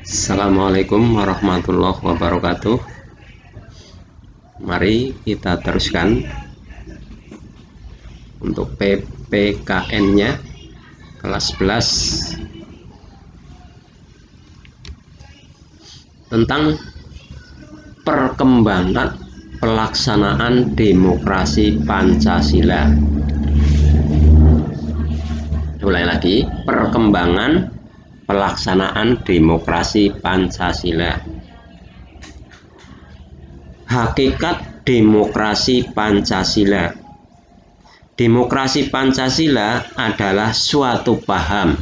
Assalamualaikum warahmatullahi wabarakatuh. Mari kita teruskan untuk PPKN-nya kelas 11 tentang perkembangan pelaksanaan demokrasi Pancasila. Mulai lagi, perkembangan pelaksanaan demokrasi Pancasila. Hakikat demokrasi Pancasila. Demokrasi Pancasila adalah suatu paham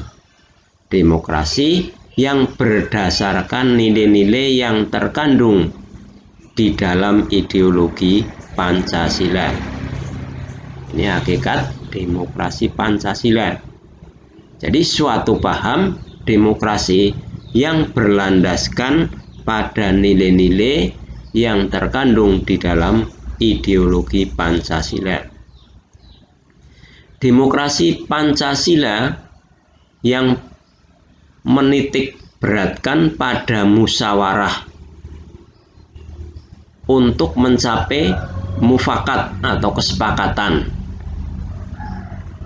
demokrasi yang berdasarkan nilai-nilai yang terkandung di dalam ideologi Pancasila. Ini hakikat demokrasi Pancasila. Jadi suatu paham demokrasi yang berlandaskan pada nilai-nilai yang terkandung di dalam ideologi Pancasila. Demokrasi Pancasila yang menitik beratkan pada musyawarah untuk mencapai mufakat atau kesepakatan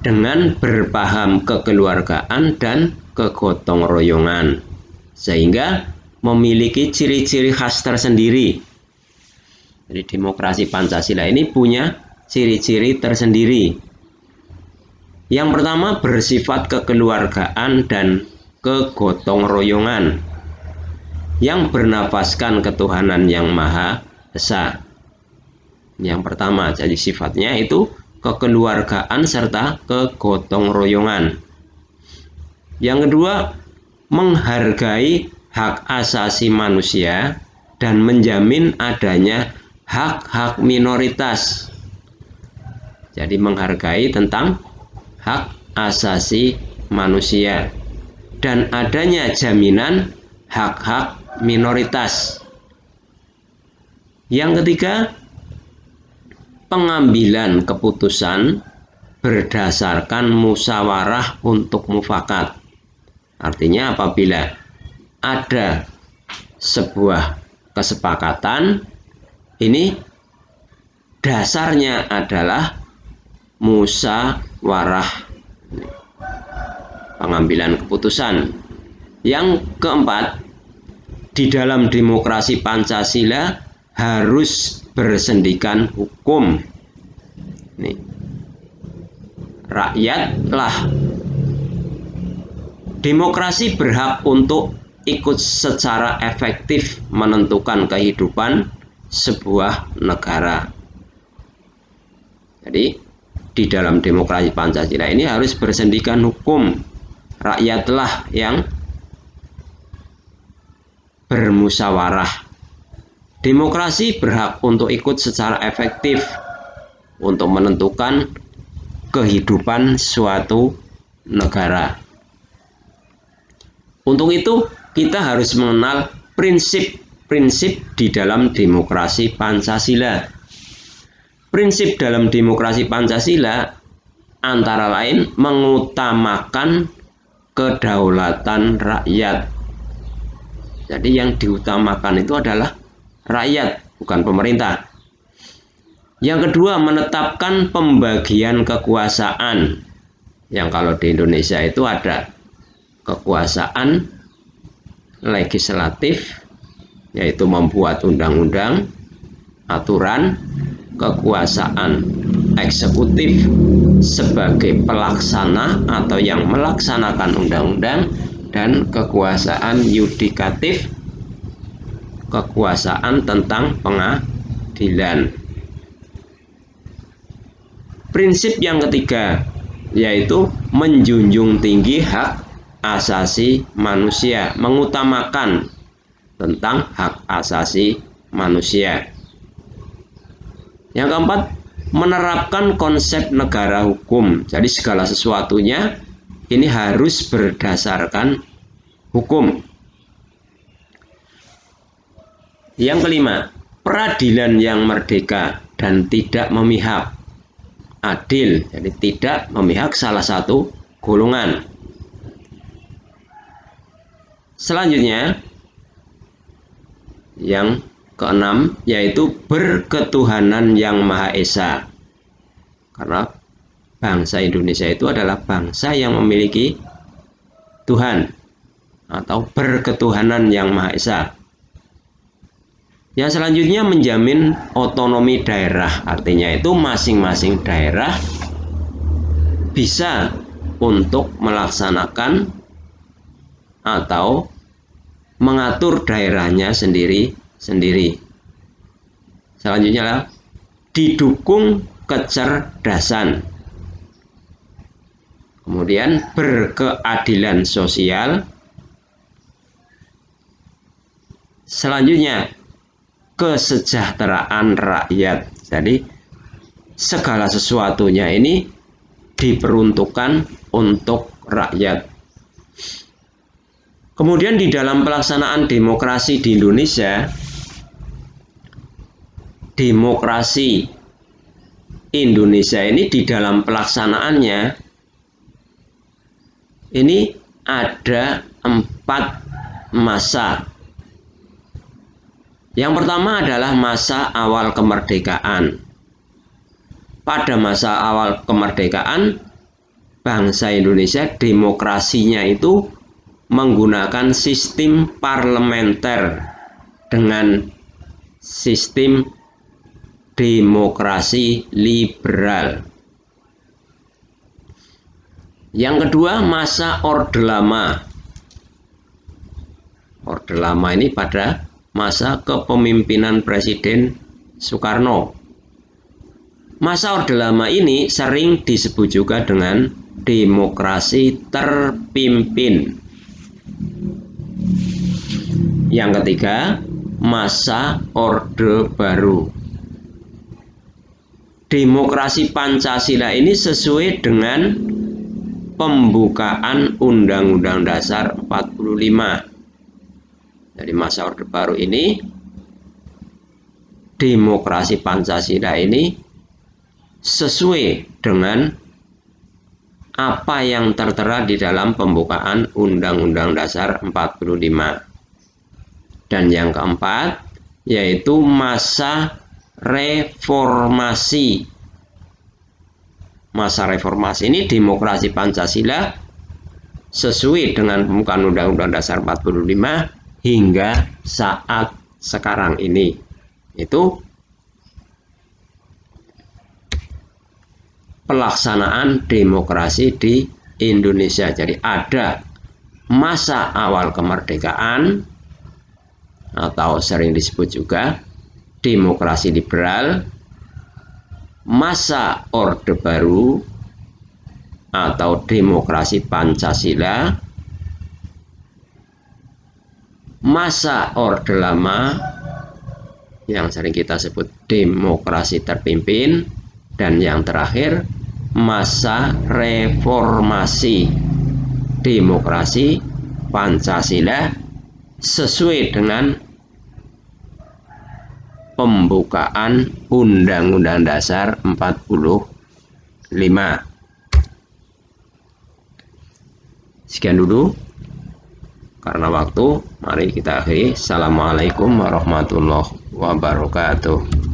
dengan berpaham kekeluargaan dan kegotong royongan, sehingga memiliki ciri-ciri khas tersendiri. Jadi demokrasi Pancasila ini punya ciri-ciri tersendiri. Yang pertama, bersifat kekeluargaan dan kegotong royongan yang bernafaskan ketuhanan yang Maha Esa. Yang pertama, jadi sifatnya itu kekeluargaan serta kegotong royongan. Yang kedua, menghargai hak asasi manusia dan menjamin adanya hak-hak minoritas. Jadi menghargai tentang hak asasi manusia dan adanya jaminan hak-hak minoritas. Yang ketiga, pengambilan keputusan berdasarkan musyawarah untuk mufakat. Artinya apabila ada sebuah kesepakatan, ini dasarnya adalah musyawarah pengambilan keputusan. Yang keempat, di dalam demokrasi Pancasila harus bersendikan hukum. Nih, rakyatlah. Demokrasi berhak untuk ikut secara efektif menentukan kehidupan sebuah negara. Jadi di dalam demokrasi Pancasila ini harus bersendikan hukum. Rakyatlah yang bermusyawarah. Demokrasi berhak untuk ikut secara efektif untuk menentukan kehidupan suatu negara. Untuk itu, kita harus mengenal prinsip-prinsip di dalam demokrasi Pancasila. Prinsip dalam demokrasi Pancasila antara lain mengutamakan kedaulatan rakyat. Jadi yang diutamakan itu adalah rakyat, bukan pemerintah. Yang kedua, menetapkan pembagian kekuasaan. Yang kalau di Indonesia itu ada kekuasaan legislatif, yaitu membuat undang-undang, aturan, kekuasaan eksekutif sebagai pelaksana atau yang melaksanakan undang-undang, dan kekuasaan yudikatif, kekuasaan tentang pengadilan. Prinsip yang ketiga yaitu menjunjung tinggi hak asasi manusia, mengutamakan tentang hak asasi manusia. Yang keempat, menerapkan konsep negara hukum. Jadi segala sesuatunya ini harus berdasarkan hukum. Yang kelima, peradilan yang merdeka dan tidak memihak. Adil, jadi tidak memihak salah satu golongan. Selanjutnya, yang keenam, yaitu berketuhanan yang Maha Esa. Karena bangsa Indonesia itu adalah bangsa yang memiliki Tuhan atau berketuhanan yang Maha Esa. Yang selanjutnya menjamin otonomi daerah, artinya itu masing-masing daerah bisa untuk melaksanakan atau mengatur daerahnya sendiri-sendiri. Selanjutnya didukung kecerdasan, kemudian berkeadilan sosial, selanjutnya kesejahteraan rakyat. Jadi segala sesuatunya ini diperuntukkan untuk rakyat. Kemudian di dalam pelaksanaan demokrasi di Indonesia, demokrasi Indonesia ini di dalam pelaksanaannya ini ada 4 masa. Yang pertama adalah masa awal kemerdekaan. Pada masa awal kemerdekaan, bangsa Indonesia demokrasinya itu menggunakan sistem parlementer dengan sistem demokrasi liberal. Yang kedua, masa Orde Lama. Orde Lama ini pada masa kepemimpinan Presiden Soekarno. Masa Orde Lama ini sering disebut juga dengan demokrasi terpimpin. Yang ketiga, masa Orde Baru. Demokrasi Pancasila ini sesuai dengan pembukaan Undang-Undang Dasar 45. Dari masa Orde Baru ini, demokrasi Pancasila ini sesuai dengan apa yang tertera di dalam pembukaan Undang-Undang Dasar 45. Dan yang keempat, yaitu masa reformasi. Masa reformasi ini demokrasi Pancasila sesuai dengan pembukaan Undang-Undang Dasar 45 hingga saat sekarang ini. Itu pelaksanaan demokrasi di Indonesia. Jadi ada masa awal kemerdekaan atau sering disebut juga demokrasi liberal, masa Orde Baru atau demokrasi Pancasila, masa Orde Lama yang sering kita sebut demokrasi terpimpin, dan yang terakhir masa reformasi demokrasi Pancasila sesuai dengan pembukaan Undang-Undang Dasar 45. Sekian dulu karena waktu, mari kita akhiri. Assalamualaikum warahmatullahi wabarakatuh.